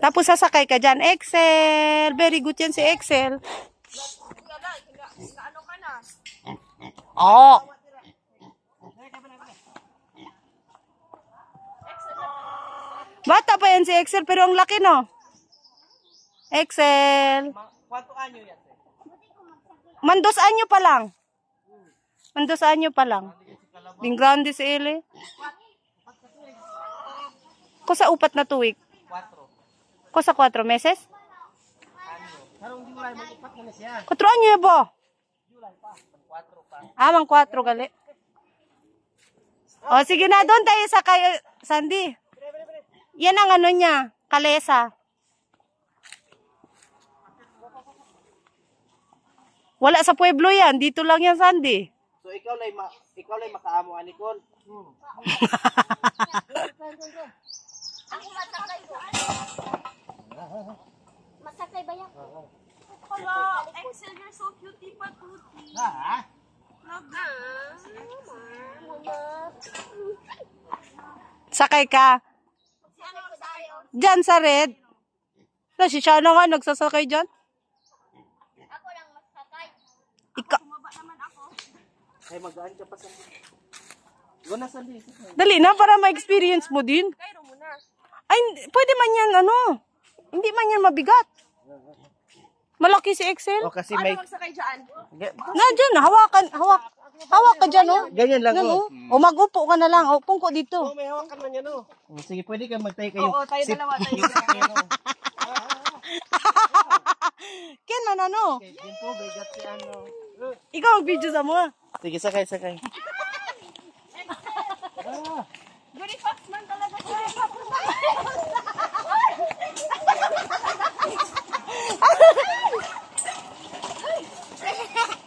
Tapos sasakay ka dyan. Excel. Very good yan si Excel. Ano ka na? Oh. Bata pa yan si Excel, pero ang laki, no? Excel. Kwanto anyo yan? Mandos anyo pa lang. Mandos anyo pa lang. Ding grande si Ele. Ko sa upat na tuwik. 4. Ko sa 4 meses? Karong July, mag-upat na siya. 4 anyo ba? July pa, 4 pa. Mang 4 gali. O, sige na, doon tayo sa kay Sandy. Yan ang ano niya, kalesa. Wala sa pueblo yan, dito lang yan, Sandy. So ikaw lay makaamo ani kon. Ako masakay ko. Masakay ba yan? Hello, Excel, you're so cutie patuti. Ha? Sakay ka. Diyan sa red. Si Shana nga nagsasakay dyan. Ako lang masakay. Ika. Bumaba naman ako. Ay magaan ka pa sa. Guna sa di. Dali na para ma-experience mo din. Kairo mo na. Ay, pwede man yan, ano. Hindi man yan mabigat. Malaki si Excel. O kasi may Magsakay dyan. Nandiyan, hawak ka dyan, oh. ganyan lang Yan, oh. oh. O mag-upo ka na lang. O, pungko dito. Oh, may hawakan man yan oh. Sige, pwede ka magtay kayo. Oo, tayo dalawa. Ken man, ano. Okay, din po bigat si ano. Ikaw ang video sa mo. Sige, sakay. Very fast man talaga siya.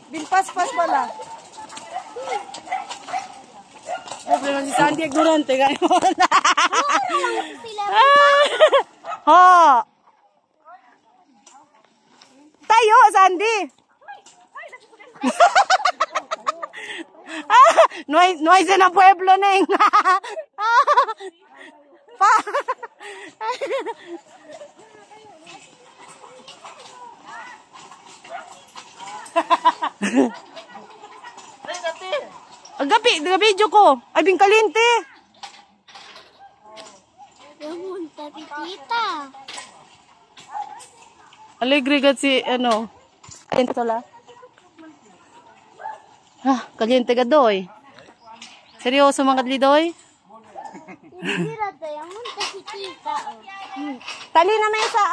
Binpas-pas pala. Problema si Sandy ignorante kayo. Ha. Tayo, Sandy. Noise na pueblo na yung. Pa. Gabi video ko. Ay, bingkalinte. Yung tita. Alegre gat si, ano. Kaliente tola. Kaliente ka doy. Seryoso mga kadlidoy? Hindi rata yung tita. Tali na mesa,